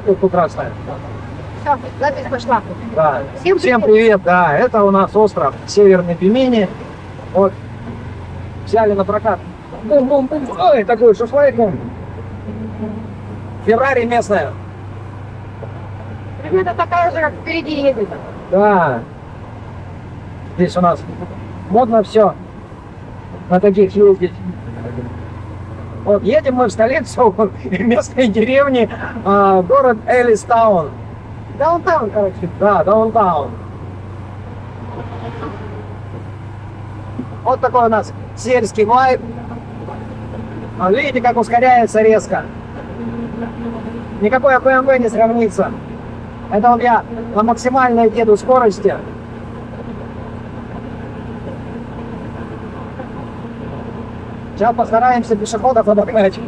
трубку красную. Все, запись пошла. Да. Всем Привет, да, это у нас остров Северный Пельмени. Вот, взяли на прокат. Бум-бум-бум. Ой, такой шашлык. Феррари местная. Примерно такая же, как впереди едет. Да. Здесь у нас модно все на таких ездить. Вот, едем мы в столицу местной деревни, город Эллистаун. Даунтаун, короче. Да, даунтаун. Вот такой у нас сельский вайб. Видите, как ускоряется резко. Никакой BMW не сравнится. Это вот я на максимальной еду скорости. Сейчас постараемся пешеходов обогнать.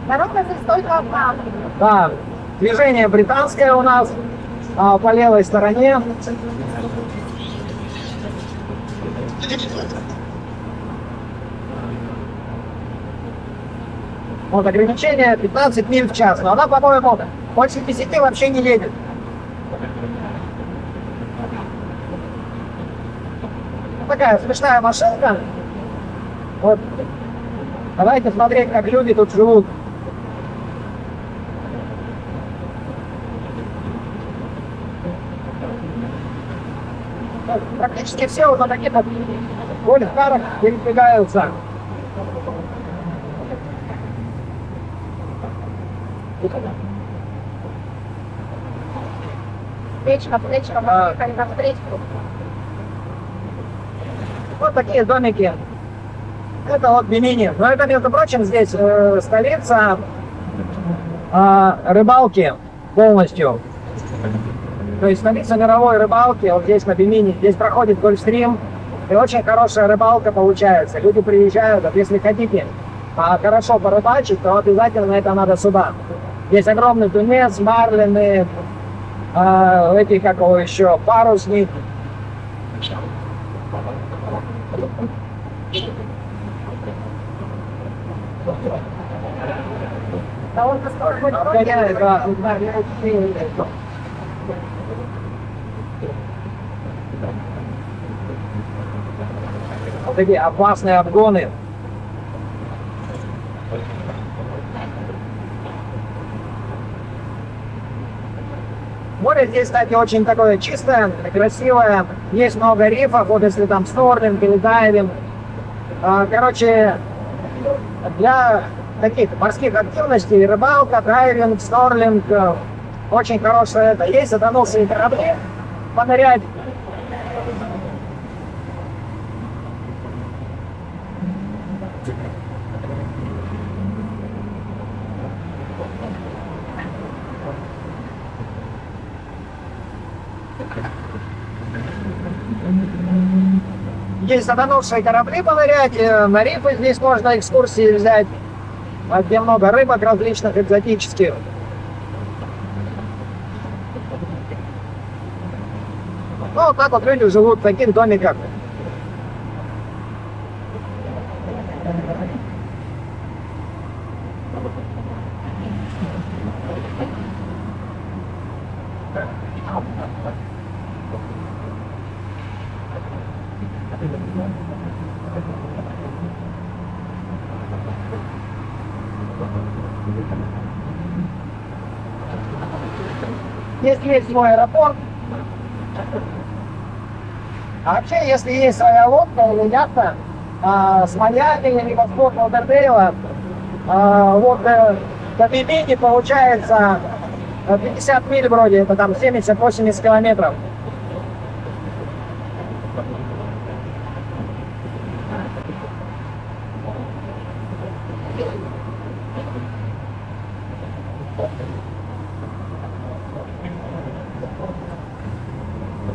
Дорога здесь только одна. Да, движение британское у нас по левой стороне. Вот ограничение 15 миль в час, но она, по-моему, больше 10 вообще не едет. Такая смешная машинка. Вот. Давайте смотреть, как люди тут живут. Практически все вот на таких вот гольф-карах передвигаются. Плечка, плечка, мы приехали на встречку. Вот такие домики. Это вот Бимини. Но это, между прочим, здесь столица рыбалки полностью. То есть столица мировой рыбалки, вот здесь на Бимини. Здесь проходит гольфстрим. И очень хорошая рыбалка получается. Люди приезжают, вот если хотите хорошо порыбачить, то обязательно это надо сюда. Здесь огромный тунец, марлины, эти, как его еще, парусник. Довольно скоро Обгоняет, да. Вот такие опасные обгоны. Море здесь, кстати, очень такое чистое, красивое. Есть много рифов, вот если там снорклинг или дайвинг. Короче, для таких морских активностей рыбалка, дайвинг, снорлинг очень хорошее это. Есть затонувшие корабли, понырять. Есть затонувшие корабли понырять, на рифы здесь можно экскурсии взять, где много рыбок различных экзотических. Ну, вот так вот люди живут в таких домиках. Здесь есть свой аэропорт. А вообще, если есть своя лодка или яхта с Майами, либо с Форт Лодердейла, вот до Бимини получается 50 миль вроде, это там 70-80 километров.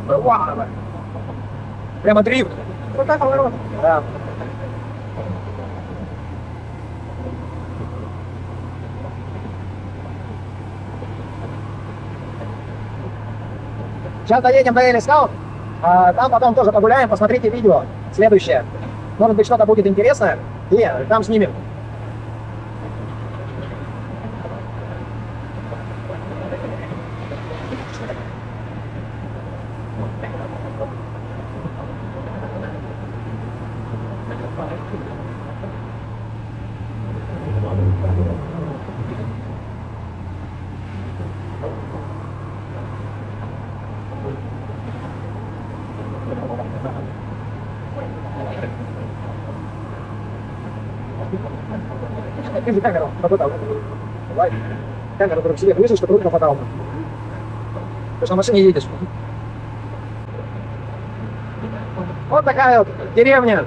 Вау. Прямо дрифт. Вот так поворот. Да. Сейчас доедем до Эллистаун, там потом тоже погуляем, посмотрите видео следующее. Может быть, что-то будет интересное, и там снимем. Держи камеру, попытал. Давай. Камеру вдруг себе вышел, чтобы руку попадал. Ты что, на машине едешь? Вот такая вот деревня.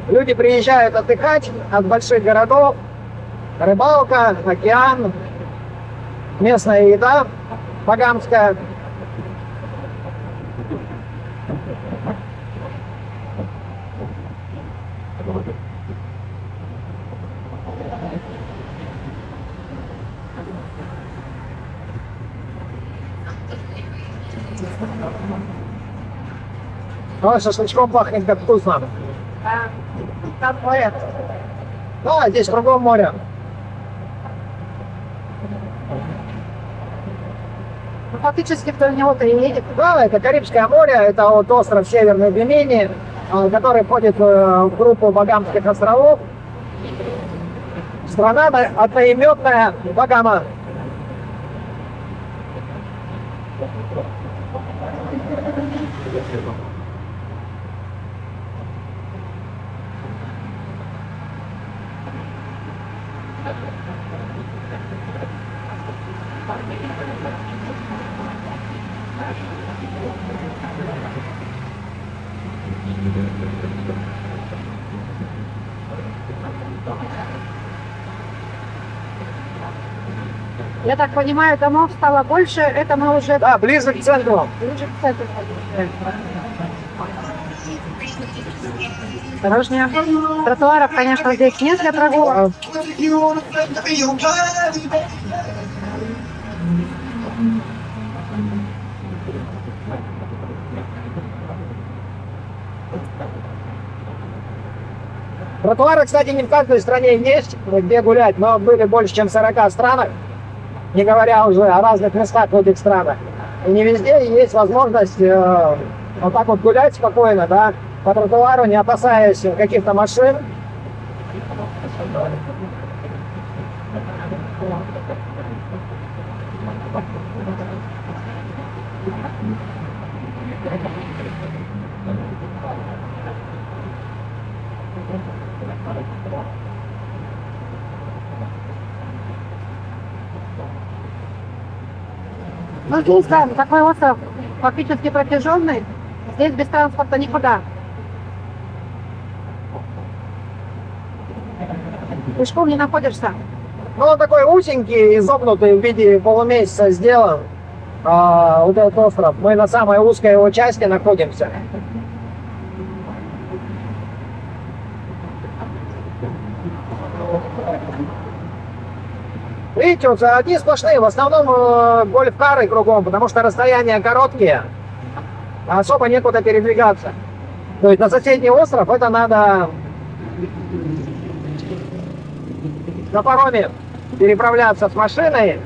Люди приезжают отдыхать от больших городов. Рыбалка, океан, местная еда багамская. Ой, шашлычком пахнет как вкусно. Там море. Да, здесь кругом море. Ну, фактически вдоль него-то и едет. Да, это Карибское море, это вот остров Северной Бимини, который входит в группу Багамских островов. Страна одноименная Багама. Я так понимаю, домов стало больше, это мы уже Да, ближе к центру. ближе к центру. Осторожнее. Тротуаров, конечно, здесь нет для прогулок. Тротуары, кстати, не в каждой стране есть, где гулять, но были больше, чем в 40 странах, не говоря уже о разных местах в этих странах. И не везде есть возможность вот так вот гулять спокойно, да, по тротуару, не опасаясь каких-то машин. Ну, здесь, да, такой остров фактически протяженный. Здесь без транспорта никуда. Пешком не находишься. Ну, он такой узенький, изогнутый в виде полумесяца сделан. Вот этот остров. Мы на самой узкой его части находимся. Видите, вот одни сплошные, в основном гольф-кары кругом, потому что расстояния короткие, а особо некуда передвигаться. То есть на соседний остров это надо на пароме переправляться с машиной.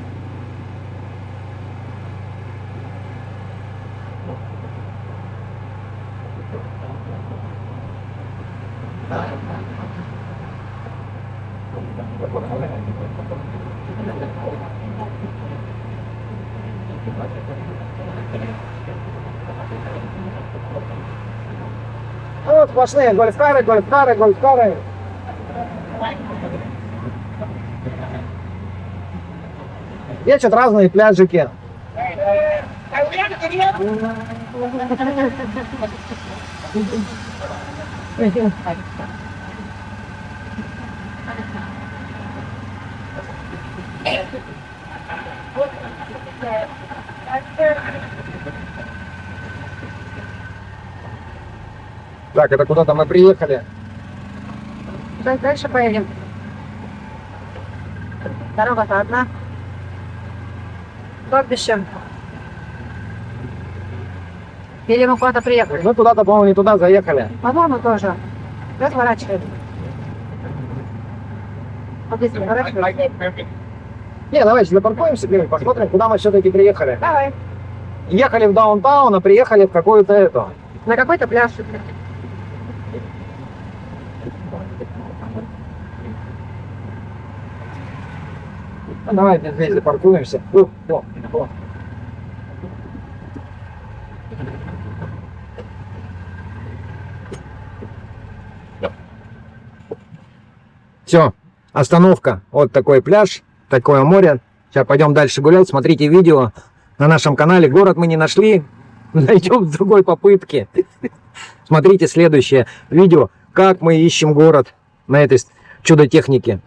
Вот сплошные гольф-кары, гольф-кары, гольф-кары. Есть вот разные пляжики. Так, это куда-то мы приехали. Дальше поедем. Дорога-то одна. Кладбище. Или мы куда-то приехали? Мы куда-то, по-моему, не туда заехали. По-моему, тоже. Разворачиваем. Вот здесь разворачиваем. Не, давайте запаркуемся, посмотрим, куда мы все-таки приехали. Давай. Ехали в даунтаун, а приехали в какую-то эту. На какой-то пляж. Ну, давайте здесь запаркуемся. О. Все, остановка. Вот такой пляж, такое море. Сейчас пойдем дальше гулять. Смотрите видео на нашем канале. Город мы не нашли. Найдем в другой попытке. Смотрите следующее видео, как мы ищем город на этой чудо-технике.